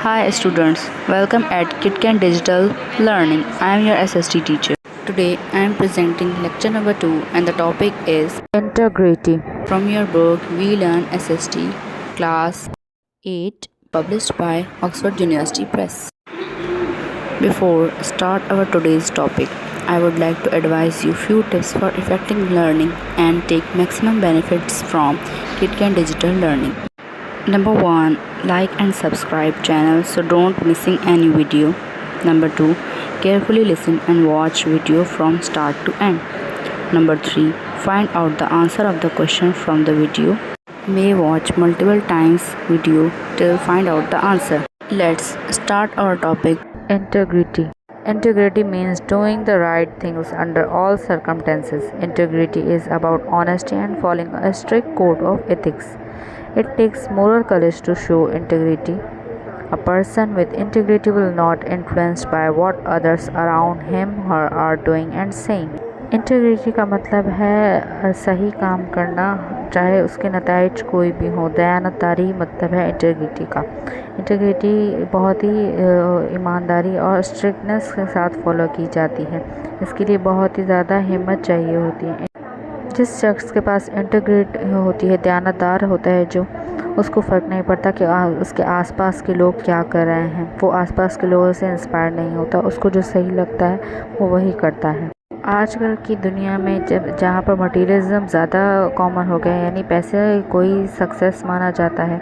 Hi students, welcome at KitKan Digital Learning. I am your SST teacher. Today I am presenting lecture number 2 and the topic is Integrity. from your book We Learn SST Class 8 published by Oxford University Press. Before start our today's topic, I would like to advise you few tips for effective learning and take maximum benefits from KitKan Digital Learning. Number 1, like and subscribe channel so don't missing any video. Number 2, carefully listen and watch video from start to end. Number 3, find out the answer of the question from the video. May watch multiple times video till find out the answer. Let's start our topic. Integrity. Integrity means doing the right things under all circumstances. Integrity is about honesty and following a strict code of ethics. It takes moral courage to show integrity. A person with integrity will not influenced by what others around him or her are doing and saying. Integrity का मतलब है सही काम करना, चाहे उसके नताइज कोई भी हो। दयानतदारी मतलब है इंटीग्रिटी का। इंटीग्रिटी बहुत ही ईमानदारी और स्ट्रिक्टनेस के साथ फॉलो की जाती है। इसके लिए बहुत ही ज़्यादा हिम्मत चाहिए होती है। जिस शख्स के पास इंटीग्रिटी होती है, दयानतदार होता है जो, उसको फ़र्क नहीं पड़ता कि उसके आसपास के लोग क्या कर रहे हैं। वो आसपास के लोगों से इंस्पायर नहीं होता, उसको जो सही लगता है वो वही करता है। आजकल की दुनिया में जहाँ पर मटीरियलिज्म ज़्यादा कॉमन हो गया है, यानी पैसे कोई सक्सेस माना जाता है,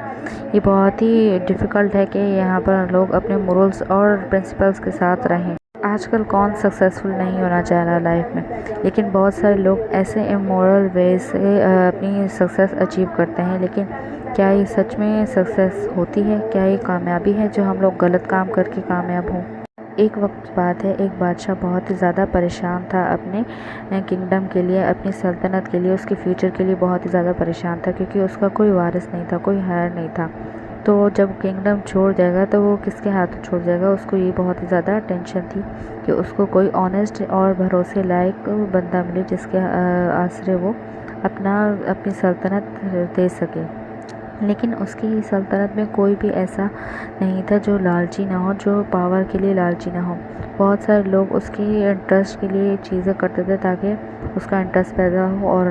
ये बहुत ही डिफ़िकल्ट है कि यहाँ पर लोग अपने मोरल्स और प्रिंसिपल्स के साथ रहें। आजकल कौन सक्सेसफुल नहीं होना चाह रहा लाइफ में, लेकिन बहुत सारे लोग ऐसे इमोरल वे से अपनी सक्सेस अचीव करते हैं। लेकिन क्या ये सच में सक्सेस होती है? क्या ये कामयाबी है जो हम लोग गलत काम करके कामयाब हों? एक वक्त की बात है, एक बादशाह बहुत ही ज़्यादा परेशान था अपने किंगडम के लिए, अपनी सल्तनत के लिए, उसके फ्यूचर के लिए बहुत ही ज़्यादा परेशान था, क्योंकि उसका कोई वारिस नहीं था, कोई हायर नहीं था। तो जब किंगडम छोड़ जाएगा तो वो किसके हाथों छोड़ जाएगा, उसको ये बहुत ही ज़्यादा टेंशन थी कि उसको कोई ऑनेस्ट और भरोसे लायक बंदा मिले जिसके आसरे वो अपनी सल्तनत दे सके। लेकिन उसकी सल्तनत में कोई भी ऐसा नहीं था जो लालची ना हो, जो पावर के लिए लालची ना हो। बहुत सारे लोग उसके इंटरेस्ट के लिए चीज़ें करते थे ताकि उसका इंटरेस्ट पैदा हो और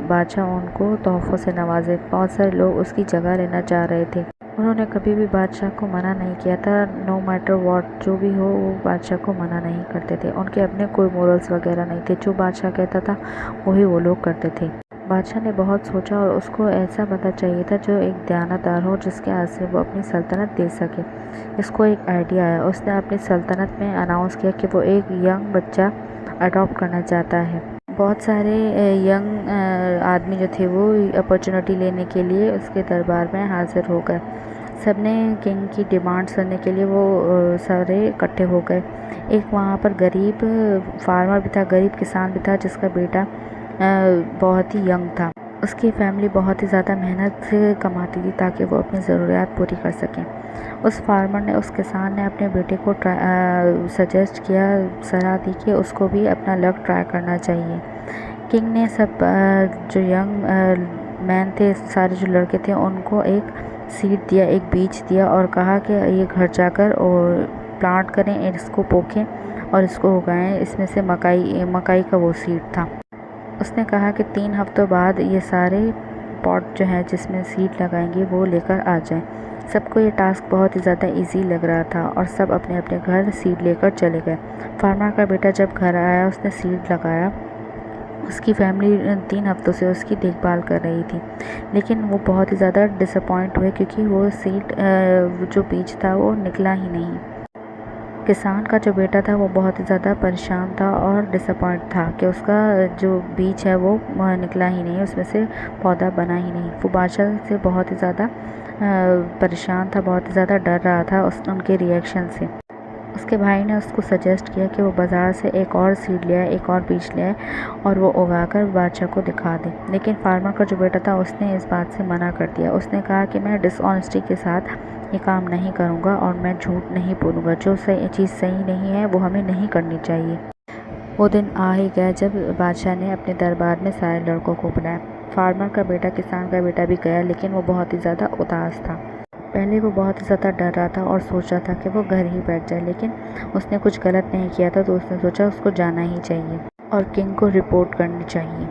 बादशाह उनको तोहफ़ों से नवाजे। बहुत सारे लोग उसकी जगह लेना चाह रहे थे। उन्होंने कभी भी बादशाह को मना नहीं किया था। नो मैटर व्हाट, जो भी हो वो बादशाह को मना नहीं करते थे। उनके अपने कोई मोरल्स वगैरह नहीं थे, जो बादशाह कहता था वही वो लोग करते थे। बादशाह ने बहुत सोचा और उसको ऐसा बंदा चाहिए था जो एक दयानतदार हो, जिसके हाथ से वो अपनी सल्तनत दे सके। इसको एक आइडिया आया, उसने अपनी सल्तनत में अनाउंस किया कि वो एक यंग बच्चा अडॉप्ट करना चाहता है। बहुत सारे यंग आदमी जो थे वो अपॉर्चुनिटी लेने के लिए उसके दरबार में हाजिर हो गए। सब ने किंग की डिमांड सुनने के लिए वो सारे इकट्ठे हो गए। एक वहाँ पर गरीब फार्मर भी था, गरीब किसान भी था, जिसका बेटा बहुत ही यंग था। उसकी फैमिली बहुत ही ज़्यादा मेहनत से कमाती थी ताकि वो अपनी ज़रूरियात पूरी कर सकें। उस फार्मर ने, उस किसान ने अपने बेटे को सजेस्ट किया, सलाह दी कि उसको भी अपना लक ट्राई करना चाहिए। किंग ने सब जो यंग मैन थे, सारे जो लड़के थे, उनको एक सीड दिया, एक बीज दिया और कहा कि ये घर जाकर और प्लांट करें, इसको पोखें और इसको उगाएं। इसमें से मकाई का वो सीड था। उसने कहा कि 3 हफ्तों बाद ये सारे पॉट जो हैं जिसमें सीड लगाएंगे वो लेकर आ जाएं। सबको ये टास्क बहुत ही ज़्यादा इजी लग रहा था और सब अपने अपने घर सीड लेकर चले गए। फार्मर का बेटा जब घर आया, उसने सीड लगाया। उसकी फैमिली 3 हफ्तों से उसकी देखभाल कर रही थी, लेकिन वो बहुत ही ज़्यादा डिसअपॉइंट हुए क्योंकि वो सीड जो बीज था वो निकला ही नहीं। किसान का जो बेटा था वो बहुत ही ज़्यादा परेशान था और डिसअपॉइंट था कि उसका जो बीज है वो निकला ही नहीं, उसमें से पौधा बना ही नहीं। वो बादशाह से बहुत ही ज़्यादा परेशान था, बहुत ही ज़्यादा डर रहा था उनके रिएक्शन से। उसके भाई ने उसको सजेस्ट किया कि वो बाज़ार से एक और सीड ले आए, एक और बीज ले आए और वो उगाकर बादशाह को दिखा दे। लेकिन फार्मर का जो बेटा था उसने इस बात से मना कर दिया। उसने कहा कि मैं डिसऑनेस्टी के साथ ये काम नहीं करूँगा और मैं झूठ नहीं बोलूँगा। जो चीज़ सही नहीं है वो हमें नहीं करनी चाहिए। वो दिन आ ही गया जब बादशाह ने अपने दरबार में सारे लड़कों को बुलाया। फार्मर का बेटा, किसान का बेटा भी गया, लेकिन वो बहुत ही ज़्यादा उदास था। پہلے وہ بہت زیادہ ڈر رہا تھا اور سوچ رہا تھا کہ وہ گھر ہی بیٹھ جائے، لیکن اس نے کچھ غلط نہیں کیا تھا، تو اس نے سوچا اس کو جانا ہی چاہیے اور کنگ کو رپورٹ کرنی چاہیے۔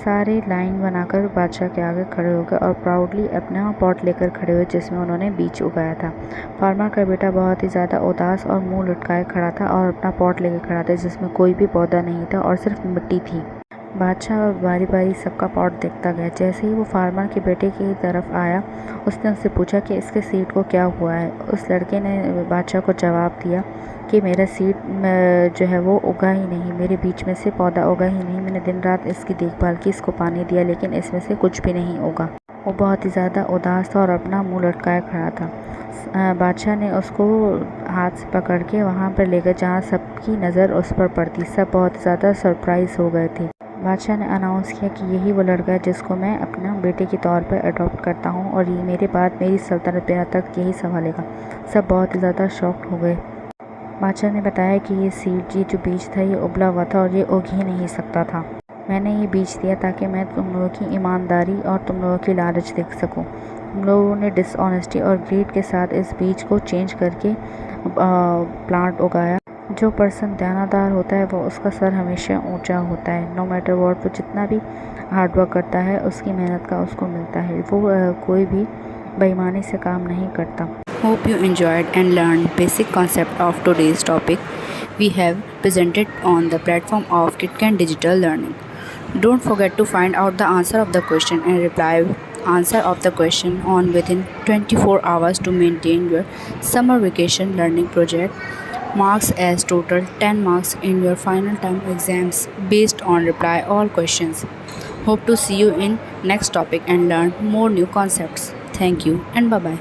سارے لائن بنا کر بادشاہ کے آگے کھڑے ہو گئے اور پراؤڈلی اپنا پاٹ لے کر کھڑے ہوئے جس میں انہوں نے بیج اگایا تھا۔ فارمر کا بیٹا بہت ہی زیادہ اداس اور منہ لٹکائے کھڑا تھا اور اپنا پاٹ لے کے کھڑا تھا جس میں کوئی بھی پودا نہیں تھا اور صرف مٹی تھی۔ بادشاہ باری باری سب کا پاٹ دیکھتا گیا۔ جیسے ہی وہ فارمر کے بیٹے کی طرف آیا، اس نے اس سے پوچھا کہ اس کے سیڈ کو کیا ہوا ہے۔ اس لڑکے نے بادشاہ کو جواب دیا کہ میرا سیڈ جو ہے وہ اگا ہی نہیں، میرے بیچ میں سے پودا اگا ہی نہیں، میں نے دن رات اس کی دیکھ بھال کی، اس کو پانی دیا، لیکن اس میں سے کچھ بھی نہیں اگا۔ وہ بہت ہی زیادہ اداس تھا اور اپنا منہ لٹکائے کھڑا تھا۔ بادشاہ نے اس کو ہاتھ سے پکڑ کے وہاں پر لے گئے جہاں سب کی نظر اس پر پڑتی۔ سب بہت زیادہ سرپرائز ہو گئے تھے۔ بادشاہ نے اناؤنس کیا کہ یہی وہ لڑکا ہے جس کو میں اپنا بیٹے کے طور پر اڈاپٹ کرتا ہوں اور یہ میرے بعد میری سلطنت بنا تک یہی سنبھالے گا۔ سب بہت ہی زیادہ شاکڈ ہو گئے۔ بادشاہ نے بتایا کہ یہ سیڈ، یہ جو بیج تھا، یہ ابلا ہوا تھا اور یہ اگ ہی نہیں سکتا تھا۔ میں نے یہ بیج دیا تاکہ میں تم لوگوں کی ایمانداری اور تم لوگوں کی لالچ دیکھ سکوں۔ تم لوگوں نے ڈس آنیسٹی اور گریڈ کے ساتھ اس بیج کو چینج کر کے پلانٹ اگایا۔ جو پرسن دیانتدار ہوتا ہے وہ اس کا سر ہمیشہ اونچا ہوتا ہے۔ نو میٹر واٹ، وہ جتنا بھی ہارڈ ورک کرتا ہے اس کی محنت کا اس کو ملتا ہے۔ وہ کوئی بھی بے ایمانی سے کام نہیں کرتا۔ Hope you enjoyed and learned basic concept of today's topic we have presented on the platform of KitKat Digital Learning. Don't forget to find out the answer of the question and reply answer of the question on within 24 hours to maintain your summer vacation learning project marks as total 10 marks in your final term exams based on reply all questions. Hope to see you in next topic and learn more new concepts. Thank you and bye bye.